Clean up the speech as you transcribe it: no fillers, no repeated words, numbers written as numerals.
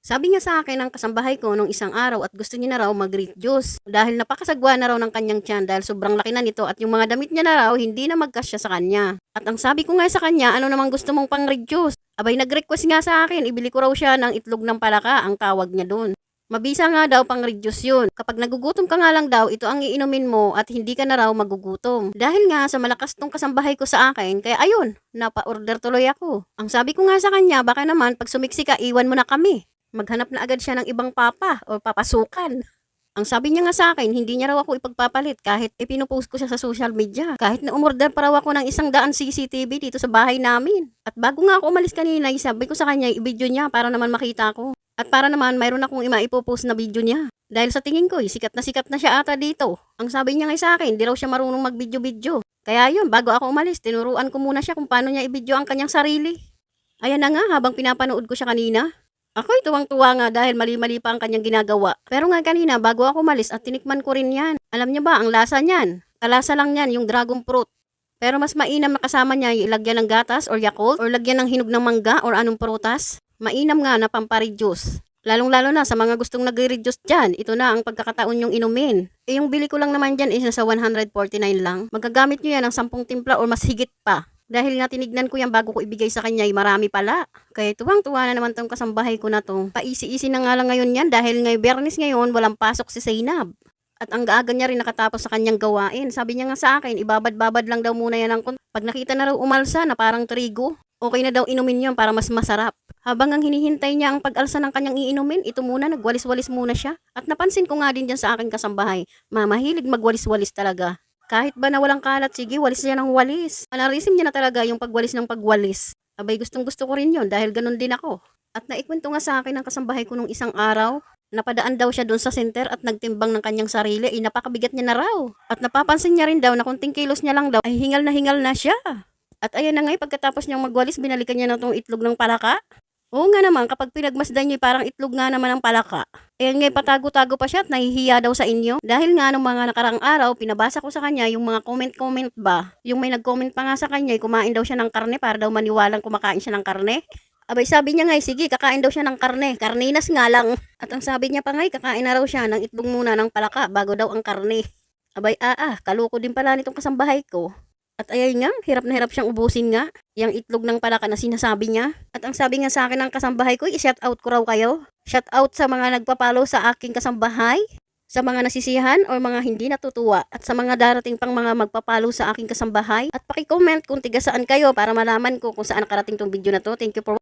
Sabi niya sa akin ng kasambahay ko nung isang araw at gusto niya na raw mag-reduce dahil napakasagwa na raw ng kanyang tiyan dahil sobrang laki na nito at yung mga damit niya na raw hindi na magkasya sa kanya. At ang sabi ko nga sa kanya, ano namang gusto mong pang-reduce? Abay nag-request nga sa akin, ibili ko raw siya ng itlog ng palaka, ang tawag niya doon. Mabisa nga daw pang-reduce yun. Kapag nagugutom ka nga lang daw, ito ang iinumin mo at hindi ka na raw magugutom. Dahil nga sa malakas tong kasambahay ko sa akin, kaya ayun, napa-order tuloy ako. Ang sabi ko nga sa kanya, baka naman pag sumiksi ka, iwan mo na kami. Maghanap na agad siya ng ibang papa o papasukan. Ang sabi niya nga sa akin, hindi niya raw ako ipagpapalit kahit ipinupost ko siya sa social media. Kahit na umorder pa raw ako ng 100 CCTV dito sa bahay namin. At bago nga ako umalis kanina, sabi ko sa kanya, i-video niya para naman makita ko. At para naman mayroon akong maipopost na video niya. Dahil sa tingin ko, sikat na siya ata dito. Ang sabi niya nga sa akin, di raw siya marunong mag-video-video. Kaya yun, bago ako umalis, tinuruan ko muna siya kung paano niya i-video ang kanyang sarili. Ayan na nga, habang pinapanood ko siya kanina. Ako'y tuwang-tuwa nga dahil mali-mali pa ang kanyang ginagawa. Pero nga kanina, bago ako malis at tinikman ko rin yan. Alam niyo ba, ang lasa niyan? Kalasa lang yan, yung dragon fruit. Pero mas mainam na kasama niya yung ilagyan ng gatas or Yakult or lagyan ng hinog ng mangga or anong prutas. Mainam nga na pampareduce. Lalong-lalo na sa mga gustong nagre-reduce dyan, ito na ang pagkakataon yung inumin. Eh yung bili ko lang naman dyan is nasa 149 lang. Magagamit nyo yan ng 10 timpla or mas higit pa. Dahil nga tinignan ko yan bago ko ibigay sa kanya, marami pala. Kaya tuwang-tuwa na naman tong kasambahay ko na to. Paisi-isi na nga lang ngayon yan dahil ngay Biyernes ngayon walang pasok si Zainab. At ang gaaga niya rin nakatapos sa kanyang gawain. Sabi niya nga sa akin, ibabad-babad lang daw muna yan ng pag nakita na raw umalsa na parang trigo, okay na daw inumin yun para mas masarap. Habang ang hinihintay niya ang pag-alsa ng kanyang iinumin, ito muna, nagwalis-walis muna siya. At napansin ko nga din dyan sa aking kasambahay, mahilig magwalis-walis talaga. Kahit ba na walang kalat, sige, walis niya ng walis. Manarisim niya na talaga yung pagwalis ng pagwalis. Abay, gustong-gusto ko rin yun dahil ganun din ako. At naikwento nga sa akin ng kasambahay ko nung isang araw, napadaan daw siya doon sa center at nagtimbang ng kanyang sarili, napakabigat niya na raw. At napapansin niya rin daw na kunting kilos niya lang daw, ay hingal na siya. At ayan na nga, pagkatapos niyang magwalis, binalikan niya na itong itlog ng palaka. Oo nga naman, kapag pinagmasdan niyo, parang itlog nga naman ang palaka. Ayan nga, patago-tago pa siya at nahihiya daw sa inyo. Dahil nga nung mga nakarang araw, pinabasa ko sa kanya yung mga comment-comment ba. Yung may nag-comment pa nga sa kanya, kumain daw siya ng karne para daw maniwalang kumakain siya ng karne. Abay sabi niya nga, sige, kakain daw siya ng karne. Karninas nga lang. At ang sabi niya pa nga, kakain na raw siya ng itlog muna ng palaka bago daw ang karne. Abay, kaluko din pala nitong kasambahay ko. At ayun nga, hirap na hirap siyang ubusin nga, yung itlog ng palaka na sinasabi niya. At ang sabi nga sa akin ng kasambahay ko, i-shout out ko raw kayo. Shout out sa mga nagpapalo sa aking kasambahay, sa mga nasisihan o mga hindi natutuwa, at sa mga darating pang mga magpapalo sa aking kasambahay. At paki-comment kung tiga saan kayo para malaman ko kung saan nakarating tong video na to. Thank you for